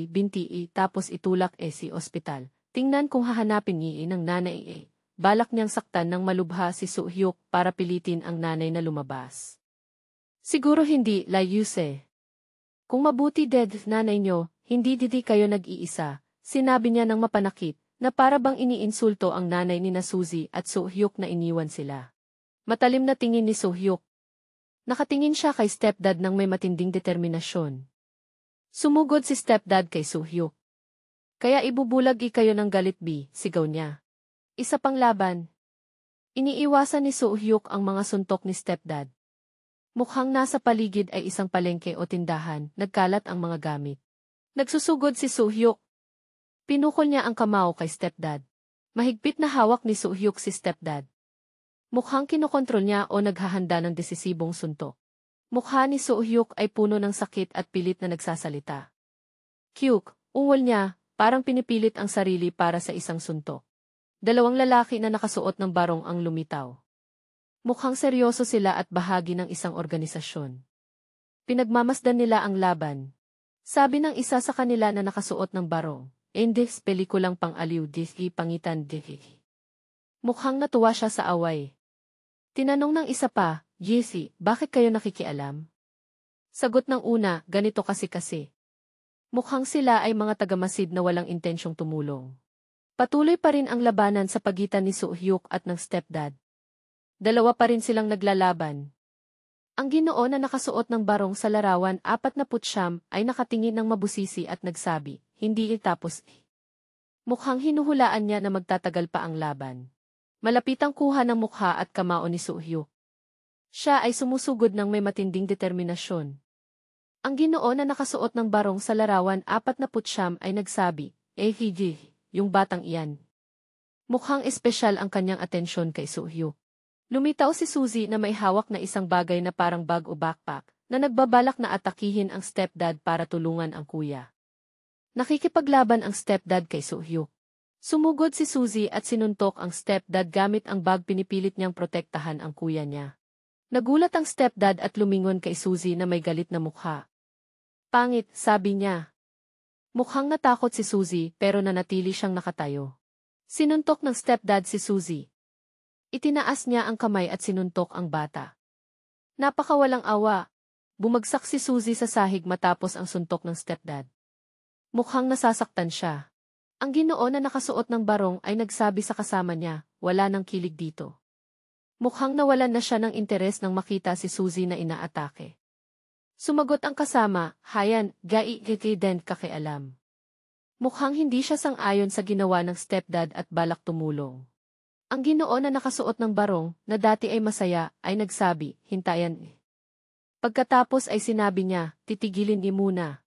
binti tapos itulak si ospital. Tingnan kung hahanapin ng nanay Balak niyang saktan ng malubha si So-hyuk para pilitin ang nanay na lumabas. Siguro hindi, layuse. Kung mabuti nanay niyo, hindi kayo nag-iisa, sinabi niya ng mapanakit, na para bang iniinsulto ang nanay ni na Suzy at So-hyuk na iniwan sila. Matalim na tingin ni So-hyuk. Nakatingin siya kay stepdad ng may matinding determinasyon. Sumugod si stepdad kay So-hyuk. Kaya ibubulag kayo ng galit sigaw niya. Isa pang laban. Iniiwasan ni So-hyuk ang mga suntok ni stepdad. Mukhang nasa paligid ay isang palengke o tindahan, nagkalat ang mga gamit. Nagsusugod si So-hyuk. Pinukol niya ang kamao kay stepdad. Mahigpit na hawak ni So-hyuk si stepdad. Mukhang kinokontrol niya o naghahanda ng desisibong suntok. Mukha ni So-hyuk ay puno ng sakit at pilit na nagsasalita. Kyuk, ungol niya, parang pinipilit ang sarili para sa isang suntok. Dalawang lalaki na nakasuot ng barong ang lumitaw. Mukhang seryoso sila at bahagi ng isang organisasyon. Pinagmamasdan nila ang laban. Sabi ng isa sa kanila na nakasuot ng barong, Index pelikulang pang-aliw pangitan Mukhang natuwa siya sa away. Tinanong ng isa pa, Jesse, bakit kayo nakikialam? Sagot ng una, ganito kasi. Mukhang sila ay mga tagamasid na walang intensyong tumulong. Patuloy pa rin ang labanan sa pagitan ni Soo-hyuk at ng stepdad. Dalawa pa rin silang naglalaban. Ang Ginoo na nakasuot ng barong sa larawan 49 ay nakatingin ng mabusisi at nagsabi, hindi itapos. Mukhang hinuhulaan niya na magtatagal pa ang laban. Malapitang kuha ng mukha at kamao ni Soo-hyuk. Siya ay sumusugod ng may matinding determinasyon. Ang Ginoo na nakasuot ng barong sa larawan 49 ay nagsabi, hindi, yung batang iyan. Mukhang espesyal ang kanyang atensyon kay Soo-hyuk. Lumitaw si Suzy na may hawak na isang bagay na parang bag o backpack, na nagbabalak na atakihin ang stepdad para tulungan ang kuya. Nakikipaglaban ang stepdad kay Soo-hyuk. Sumugod si Suzy at sinuntok ang stepdad gamit ang bag, pinipilit niyang protektahan ang kuya niya. Nagulat ang stepdad at lumingon kay Suzy na may galit na mukha. Pangit, sabi niya. Mukhang natakot si Suzy pero nanatili siyang nakatayo. Sinuntok ng stepdad si Suzy. Itinaas niya ang kamay at sinuntok ang bata. Napakawalang awa. Bumagsak si Suzy sa sahig matapos ang suntok ng stepdad. Mukhang nasasaktan siya. Ang Ginoo na nakasuot ng barong ay nagsabi sa kasama niya, wala nang kilig dito. Mukhang nawalan na siya ng interes nang makita si Suzy na inaatake. Sumagot ang kasama, hayan, den kakialam. Mukhang hindi siya sang-ayon sa ginawa ng stepdad at balak tumulong. Ang Ginoo na nakasuot ng barong, na dati ay masaya, ay nagsabi, hintayan. Pagkatapos ay sinabi niya, titigilin niyo muna.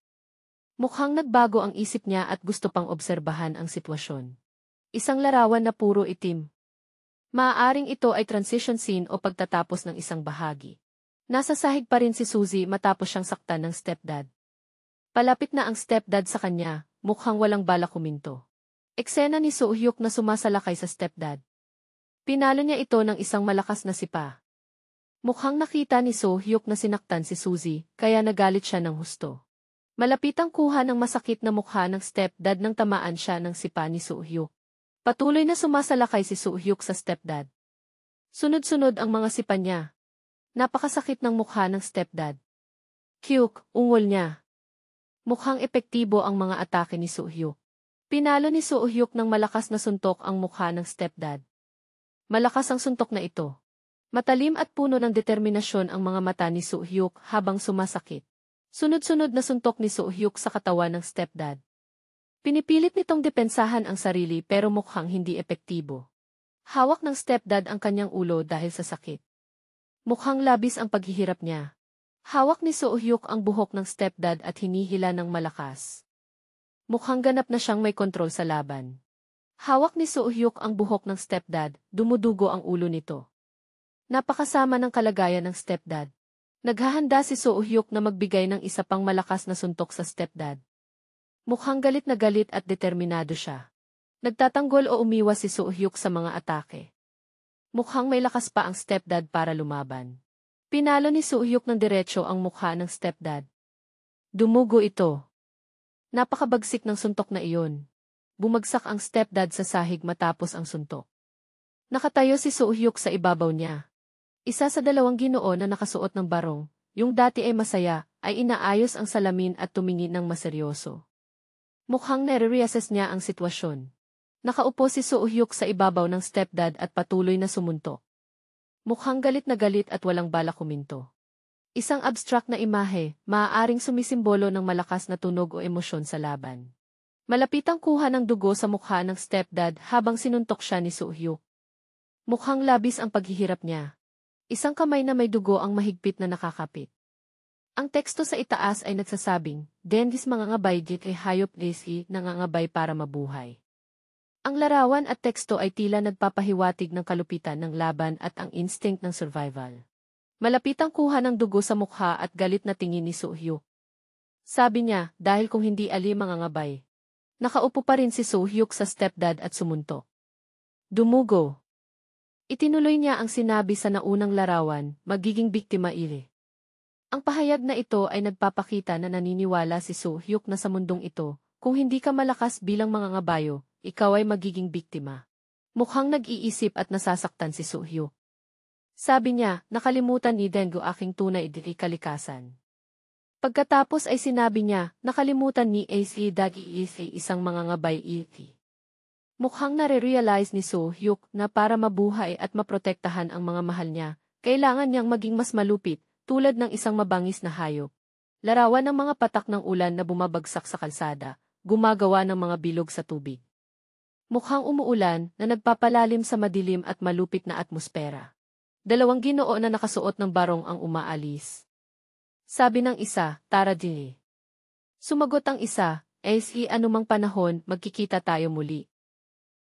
Mukhang nagbago ang isip niya at gusto pang obserbahan ang sitwasyon. Isang larawan na puro itim. Maaaring ito ay transition scene o pagtatapos ng isang bahagi. Nasa sahig pa rin si Suzy matapos siyang saktan ng stepdad. Palapit na ang stepdad sa kanya, mukhang walang balak huminto. Eksena ni Soo-hyuk na sumasalakay sa stepdad. Pinalo niya ito ng isang malakas na sipa. Mukhang nakita ni Soo-hyuk na sinaktan si Suzy, kaya nagalit siya ng husto. Malapitang kuha ng masakit na mukha ng stepdad nang tamaan siya ng sipa ni Soo-hyuk. Patuloy na sumasalakay si Soo-hyuk sa stepdad. Sunod-sunod ang mga sipa niya. Napakasakit ng mukha ng stepdad. Hyuk, ungol niya. Mukhang epektibo ang mga atake ni Soo-hyuk. Pinalo ni Soo-hyuk ng malakas na suntok ang mukha ng stepdad. Malakas ang suntok na ito. Matalim at puno ng determinasyon ang mga mata ni Soo-hyuk habang sumasakit. Sunod-sunod na suntok ni Soo-hyuk sa katawan ng stepdad. Pinipilit nitong depensahan ang sarili pero mukhang hindi epektibo. Hawak ng stepdad ang kanyang ulo dahil sa sakit. Mukhang labis ang paghihirap niya. Hawak ni Soo-hyuk ang buhok ng stepdad at hinihila ng malakas. Mukhang ganap na siyang may kontrol sa laban. Hawak ni Soo-hyuk ang buhok ng stepdad, dumudugo ang ulo nito. Napakasama ng kalagayan ng stepdad. Naghahanda si Soo-hyuk na magbigay ng isa pang malakas na suntok sa stepdad. Mukhang galit na galit at determinado siya. Nagtatanggol o umiwas si Soo-hyuk sa mga atake. Mukhang may lakas pa ang stepdad para lumaban. Pinalo ni Soo-hyuk ng diretso ang mukha ng stepdad. Dumugo ito. Napakabagsik ng suntok na iyon. Bumagsak ang stepdad sa sahig matapos ang suntok. Nakatayo si Soo-hyuk sa ibabaw niya. Isa sa dalawang Ginoo na nakasuot ng barong, yung dati ay masaya, ay inaayos ang salamin at tumingin ng maseryoso. Mukhang nare-reassess niya ang sitwasyon. Nakaupo si Soo-hyuk sa ibabaw ng stepdad at patuloy na sumuntok. Mukhang galit na galit at walang balak huminto. Isang abstract na imahe, maaaring sumisimbolo ng malakas na tunog o emosyon sa laban. Malapitang kuha ng dugo sa mukha ng stepdad habang sinuntok siya ni Soo-hyuk. Mukhang labis ang paghihirap niya. Isang kamay na may dugo ang mahigpit na nakakapit. Ang teksto sa itaas ay nagsasabing, Dendis mangangabay dit ay hayop desi nangangabay para mabuhay. Ang larawan at teksto ay tila nagpapahiwatig ng kalupitan ng laban at ang instinct ng survival. Malapitang kuha ng dugo sa mukha at galit na tingin ni Soo-hyuk. Sabi niya, dahil kung hindi ali mangangabay. Nakaupo pa rin si Soo-hyuk sa stepdad at sumuntok. Dumugo. Itinuloy niya ang sinabi sa naunang larawan, magiging biktima ire. Ang pahayag na ito ay nagpapakita na naniniwala si Soo-hyuk na sa mundong ito, kung hindi ka malakas bilang mangangabayo, ikaw ay magiging biktima. Mukhang nag-iisip at nasasaktan si Soo-hyuk. Sabi niya, nakalimutan ni Dengo aking tunay di kalikasan. Pagkatapos ay sinabi niya, nakalimutan ni AC Dagi AC isang mangangabay iti. Mukhang nare-realize ni Soo-hyuk na para mabuhay at maprotektahan ang mga mahal niya, kailangan niyang maging mas malupit, tulad ng isang mabangis na hayop. Larawan ng mga patak ng ulan na bumabagsak sa kalsada, gumagawa ng mga bilog sa tubig. Mukhang umuulan na nagpapalalim sa madilim at malupit na atmosfera. Dalawang ginoo na nakasuot ng barong ang umaalis. Sabi ng isa, tara din. Sumagot ang isa, anumang panahon, magkikita tayo muli.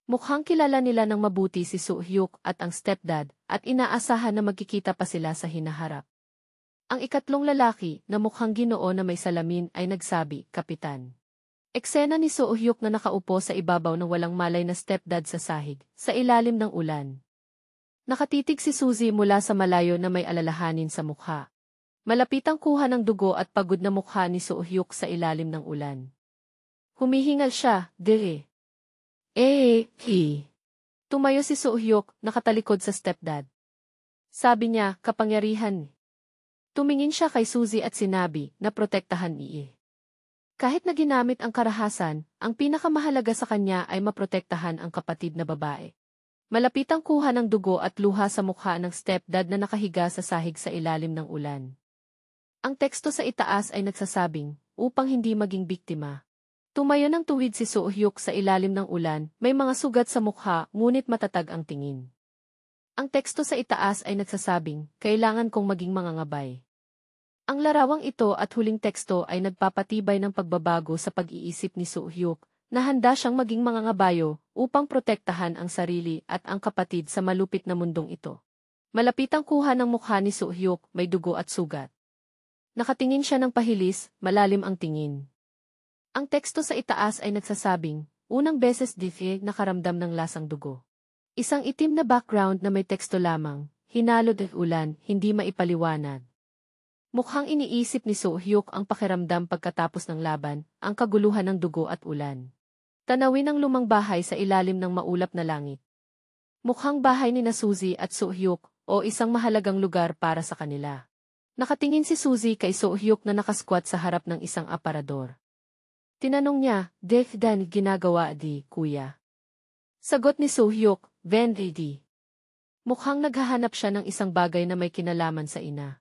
Mukhang kilala nila ng mabuti si Soo-hyuk at ang stepdad, at inaasahan na magkikita pa sila sa hinaharap. Ang ikatlong lalaki, na mukhang ginoo na may salamin, ay nagsabi, Kapitan. Eksena ni Soo-hyuk na nakaupo sa ibabaw ng walang malay na stepdad sa sahig, sa ilalim ng ulan. Nakatitig si Suzy mula sa malayo na may alalahanin sa mukha. Malapitang kuha ng dugo at pagod na mukha ni Soo-hyuk sa ilalim ng ulan. Humihingal siya, dire. Tumayo si Soo-hyuk, nakatalikod sa stepdad. Sabi niya, kapangyarihan. Tumingin siya kay Suzy at sinabi, na protektahan niya. Kahit na ginamit ang karahasan, ang pinakamahalaga sa kanya ay maprotektahan ang kapatid na babae. Malapitang kuha ng dugo at luha sa mukha ng stepdad na nakahiga sa sahig sa ilalim ng ulan. Ang teksto sa itaas ay nagsasabing, upang hindi maging biktima. Tumayo ng tuwid si Soo-hyuk sa ilalim ng ulan, may mga sugat sa mukha, ngunit matatag ang tingin. Ang teksto sa itaas ay nagsasabing, kailangan kong maging mangangabay. Ang larawang ito at huling teksto ay nagpapatibay ng pagbabago sa pag-iisip ni Soo-hyuk, na handa siyang maging mangangabayo upang protektahan ang sarili at ang kapatid sa malupit na mundong ito. Malapitang kuha ng mukha ni Soo-hyuk, may dugo at sugat. Nakatingin siya ng pahilis, malalim ang tingin. Ang teksto sa itaas ay nagsasabing, unang beses nakaramdam ng lasang dugo. Isang itim na background na may teksto lamang, hinalo ng ulan, hindi maipaliwanag. Mukhang iniisip ni Soo-hyuk ang pakiramdam pagkatapos ng laban, ang kaguluhan ng dugo at ulan. Tanawin ang lumang bahay sa ilalim ng maulap na langit. Mukhang bahay ni Suzy at Soo-hyuk, o isang mahalagang lugar para sa kanila. Nakatingin si Suzy kay Soo-hyuk na nakasquat sa harap ng isang aparador. Tinanong niya, Dan ginagawa di, kuya? Sagot ni Soo-hyuk, di. Mukhang naghahanap siya ng isang bagay na may kinalaman sa ina.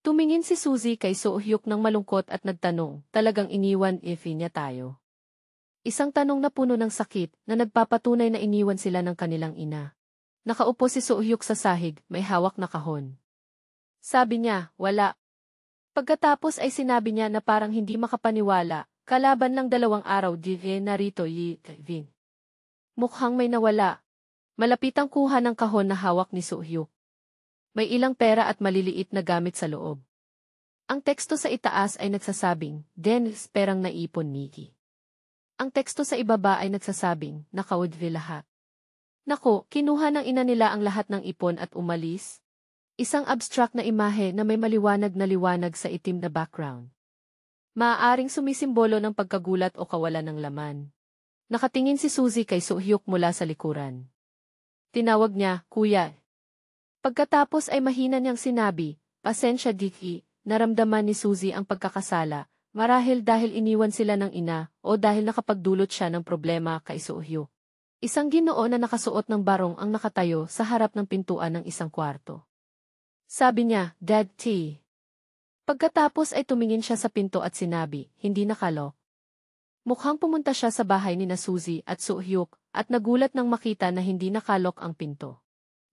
Tumingin si Suzy kay Soo-hyuk ng malungkot at nagtanong, talagang iniwan niya tayo? Isang tanong na puno ng sakit na nagpapatunay na iniwan sila ng kanilang ina. Nakaupo si Soo-hyuk sa sahig, may hawak na kahon. Sabi niya, wala. Pagkatapos ay sinabi niya na parang hindi makapaniwala, kalaban lang 2 araw narito Vin. Mukhang may nawala. Malapitang kuha ng kahon na hawak ni Soo-hyuk. May ilang pera at maliliit na gamit sa loob. Ang teksto sa itaas ay nagsasabing, perang naipon Nikki. Ang teksto sa ibaba ay nagsasabing, nakaudvi lahat. Nako, kinuha ng ina nila ang lahat ng ipon at umalis. Isang abstract na imahe na may maliwanag na liwanag sa itim na background. Maaaring sumisimbolo ng pagkagulat o kawalan ng laman. Nakatingin si Suzy kay Soo-hyuk mula sa likuran. Tinawag niya, kuya. Pagkatapos ay mahina niyang sinabi, pasensya Diki, naramdaman ni Suzy ang pagkakasala, marahil dahil iniwan sila ng ina o dahil nakapagdulot siya ng problema kay Soo-hyuk. Isang ginoo na nakasuot ng barong ang nakatayo sa harap ng pintuan ng isang kwarto. Sabi niya, Dad T. Pagkatapos ay tumingin siya sa pinto at sinabi, hindi nakalok. Mukhang pumunta siya sa bahay ni Suzy at Soo-hyuk at nagulat nang makita na hindi nakalok ang pinto.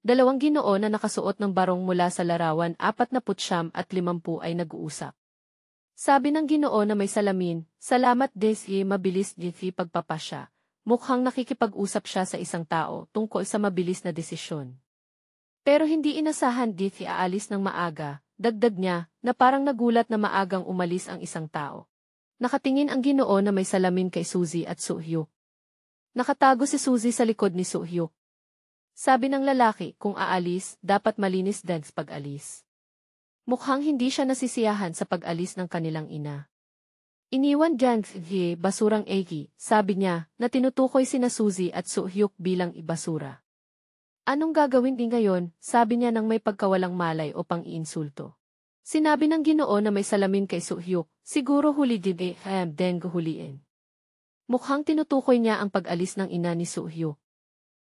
2 ginoo na nakasuot ng barong mula sa larawan 49 at 50 ay nag-uusap. Sabi ng ginoo na may salamin, salamat Desi mabilis Desi pagpapasya. Mukhang nakikipag-usap siya sa isang tao tungkol sa mabilis na desisyon. Pero hindi inasahan Desi aalis ng maaga, dagdag niya, na parang nagulat na maagang umalis ang isang tao. Nakatingin ang ginoo na may salamin kay Suzy at Soo-hyuk. Nakatago si Suzy sa likod ni Soo-hyuk. Sabi ng lalaki, kung aalis, dapat malinis din sa pag-alis. Mukhang hindi siya nasisiyahan sa pag-alis ng kanilang ina. Iniwan dyan basurang egi, sabi niya, na tinutukoy sina Suzy at Soo-hyuk bilang ibasura. Anong gagawin din ngayon, sabi niya nang may pagkawalang malay o pang-iinsulto. Sinabi ng Ginoo na may salamin kay Suhyuk, siguro huli din den huliin. Mukhang tinutukoy niya ang pag-alis ng ina ni Suhyuk.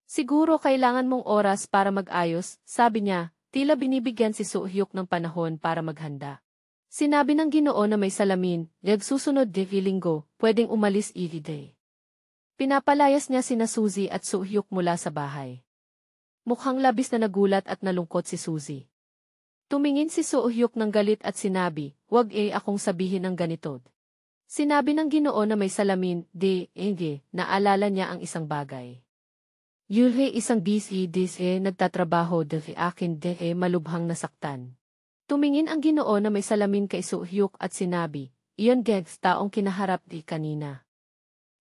Siguro kailangan mong oras para mag-ayos, sabi niya, tila binibigyan si Suhyuk ng panahon para maghanda. Sinabi ng Ginoo na may salamin, susunod de linggo, pwedeng umalis every day. Pinapalayas niya sina Suzy at Suhyuk mula sa bahay. Mukhang labis na nagulat at nalungkot si Suzy. Tumingin si Suhyuk ng galit at sinabi, "Wag akong sabihin ng ganito." Sinabi ng Ginoo na may salamin, naalala niya ang isang bagay. Yulhe isang busy nagtatrabaho akin malubhang nasaktan. Tumingin ang Ginoo na may salamin kay Suhyuk at sinabi, "Iyon taong kinaharap di kanina."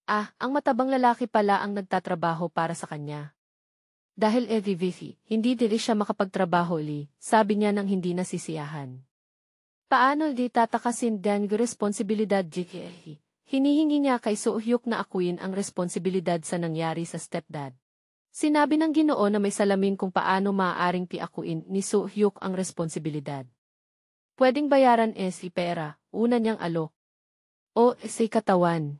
Ang matabang lalaki pala ang nagtatrabaho para sa kanya. Dahil hindi dili siya makapagtrabaho sabi niya nang hindi nasisiyahan. Paano di tatakasin din responsibilidad hinihingi niya kay Suhyuk na akuin ang responsibilidad sa nangyari sa stepdad. Sinabi ng Ginoo na may salamin kung paano maaaring piakuin ni Suhyuk ang responsibilidad. Pwedeng bayaran si pera, una niyang alok. O si katawan.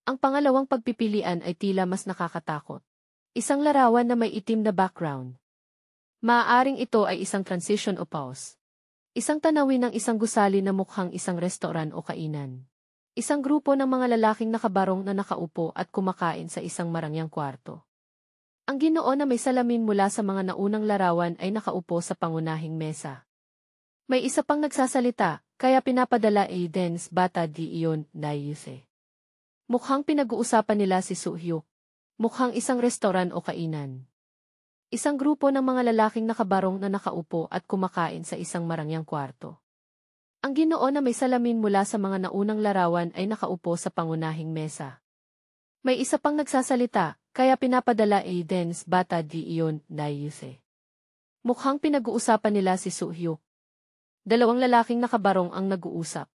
Ang pangalawang pagpipilian ay tila mas nakakatakot. Isang larawan na may itim na background. Maaaring ito ay isang transition o pause. Isang tanawin ng isang gusali na mukhang isang restoran o kainan. Isang grupo ng mga lalaking nakabarong na nakaupo at kumakain sa isang marangyang kwarto. Ang Ginoo na may salamin mula sa mga naunang larawan ay nakaupo sa pangunahing mesa. May isa pang nagsasalita, kaya pinapadala Aiden's bata di iyon na yuse. Mukhang pinag-uusapan nila si Suhyuk. Mukhang isang restoran o kainan. Isang grupo ng mga lalaking nakabarong na nakaupo at kumakain sa isang marangyang kwarto. Ang Ginoo na may salamin mula sa mga naunang larawan ay nakaupo sa pangunahing mesa. May isa pang nagsasalita, kaya pinapadala Aiden's bata di iyon na yuse. Mukhang pinag-uusapan nila si Suhyuk. Dalawang lalaking nakabarong ang nag-uusap.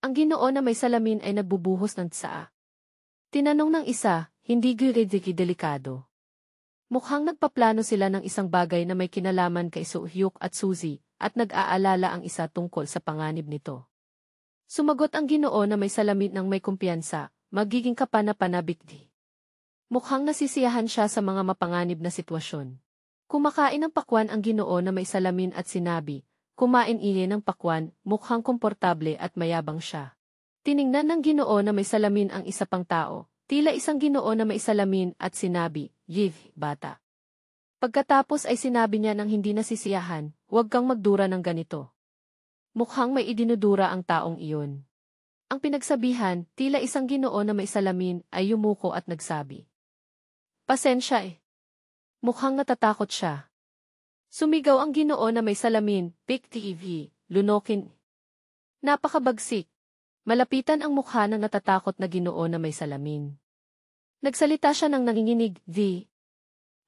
Ang Ginoo na may salamin ay nagbubuhos ng tsaa. Tinanong ng isa, hindi delikado. Mukhang nagpaplano sila ng isang bagay na may kinalaman kay Suhyuk at Suzy, at nag-aalala ang isa tungkol sa panganib nito. Sumagot ang Ginoo na may salamin ng may kumpiyansa, magiging kapana-panabik di. Mukhang nasisiyahan siya sa mga mapanganib na sitwasyon. Kumakain ng pakwan ang Ginoo na may salamin at sinabi, kumain iye ng pakwan, mukhang komportable at mayabang siya. Tiningnan ng Ginoo na may salamin ang isa pang tao, tila isang Ginoo na may salamin at sinabi, "Yiv, bata." Pagkatapos ay sinabi niya nang hindi nasisiyahan, "Huwag kang magdura ng ganito." Mukhang may idinudura ang taong iyon. Ang pinagsabihan, tila isang Ginoo na may salamin ay yumuko at nagsabi, "Pasensya Mukhang natatakot siya. Sumigaw ang Ginoo na may salamin, "Pick TV, lunokin." Napakabagsik. Malapitan ang mukha ng natatakot na Ginoo na may salamin. Nagsalita siya ng nanginginig, "V."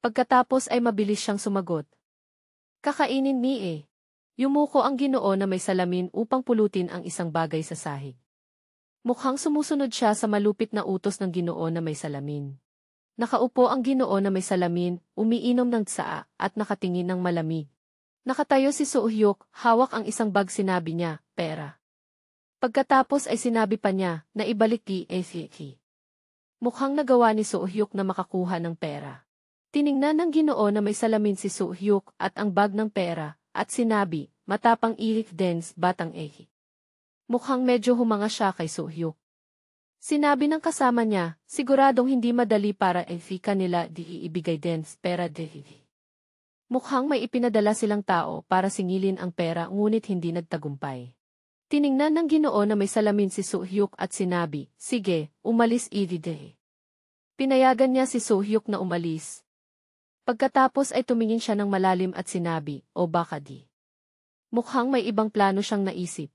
Pagkatapos ay mabilis siyang sumagot. "Kakainin ni." Yumuko ang Ginoo na may salamin upang pulutin ang isang bagay sa sahig. Mukhang sumusunod siya sa malupit na utos ng Ginoo na may salamin. Nakaupo ang Ginoo na may salamin, umiinom ng tsaa, at nakatingin ng malamig. Nakatayo si Suhyuk, hawak ang isang bag, sinabi niya, "Pera." Pagkatapos ay sinabi pa niya, na ibalik ki Eki. Mukhang nagawa ni Suhyuk na makakuha ng pera. Tiningnan ng Ginoo na may salamin si Suhyuk at ang bag ng pera, at sinabi, "Matapang ilik dens batang Eki." Mukhang medyo humanga siya kay Suhyuk. Sinabi ng kasama niya, siguradong hindi madali para Eki kanila di iibigay dens pera de. Mukhang may ipinadala silang tao para singilin ang pera ngunit hindi nagtagumpay. Tiningnan ng Ginoo na may salamin si Suhyuk at sinabi, "Sige, umalis everyday." Pinayagan niya si Suhyuk na umalis. Pagkatapos ay tumingin siya ng malalim at sinabi, "O baka di." Mukhang may ibang plano siyang naisip.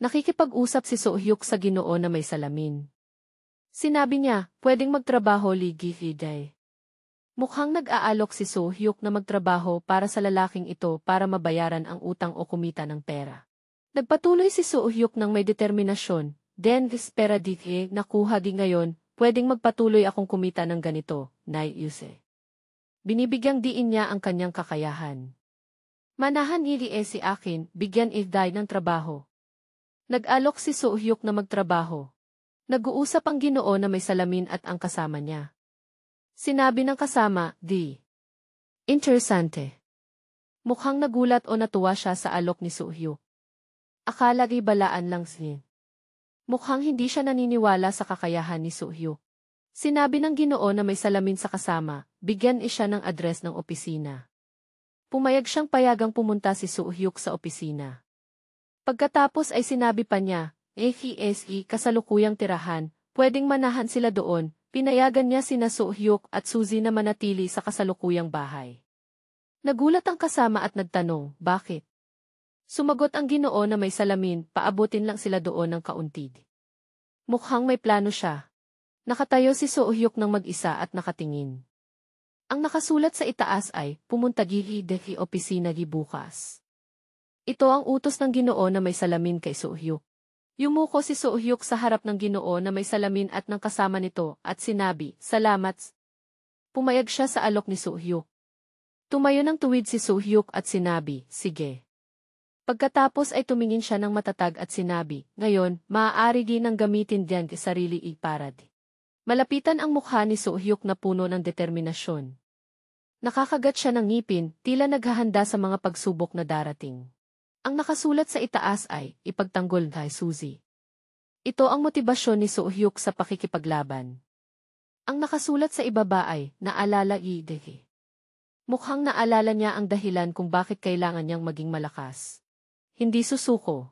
Nakikipag-usap si Suhyuk sa Ginoo na may salamin. Sinabi niya, "Pwedeng magtrabaho everyday." Mukhang nag-aalok si Suhyuk na magtrabaho para sa lalaking ito para mabayaran ang utang o kumita ng pera. Nagpatuloy si Suhyuk ng may determinasyon, "Den pera di nakuha di ngayon, pwedeng magpatuloy akong kumita ng ganito, Nay Yuse." binibigyang diin niya ang kanyang kakayahan. Manahan si akin, bigyan Day ng trabaho. Nag-alok si Soo-hyuk na magtrabaho. Nag-uusap ang Ginoo na may salamin at ang kasama niya. Sinabi ng kasama, di. Interesante. Mukhang nagulat o natuwa siya sa alok ni Soo-hyuk. Akala balaan lang siya. Mukhang hindi siya naniniwala sa kakayahan ni Soo-hyuk. Sinabi ng Ginoo na may salamin sa kasama, bigyan siya ng address ng opisina. Pumayag siyang payagang pumunta si Soo-hyuk sa opisina. Pagkatapos ay sinabi pa niya, kasalukuyang tirahan, pwedeng manahan sila doon, pinayagan niya sina Soo-hyuk at Suzy na manatili sa kasalukuyang bahay. Nagulat ang kasama at nagtanong, bakit? Sumagot ang Ginoo na may salamin, paabutin lang sila doon ng kaunti. Mukhang may plano siya. Nakatayo si Soo-hyuk ng mag-isa at nakatingin. Ang nakasulat sa itaas ay, pumunta dehi opisina bukas. Ito ang utos ng Ginoo na may salamin kay Soo-hyuk. Yumuko si Soo-hyuk sa harap ng Ginoo na may salamin at ng kasama nito at sinabi, salamat. Pumayag siya sa alok ni Soo-hyuk. Tumayo ng tuwid si Soo-hyuk at sinabi, sige. Pagkatapos ay tumingin siya ng matatag at sinabi, ngayon, maaari din ang gamitin diyan kay sarili iparad. Malapitan ang mukha ni Soo-hyuk na puno ng determinasyon. Nakakagat siya ng ngipin, tila naghahanda sa mga pagsubok na darating. Ang nakasulat sa itaas ay, ipagtanggol kay Suzy. Ito ang motibasyon ni Soo-hyuk sa pakikipaglaban. Ang nakasulat sa ibaba ay, naalala dehi. Mukhang naalala niya ang dahilan kung bakit kailangan niyang maging malakas. Hindi susuko.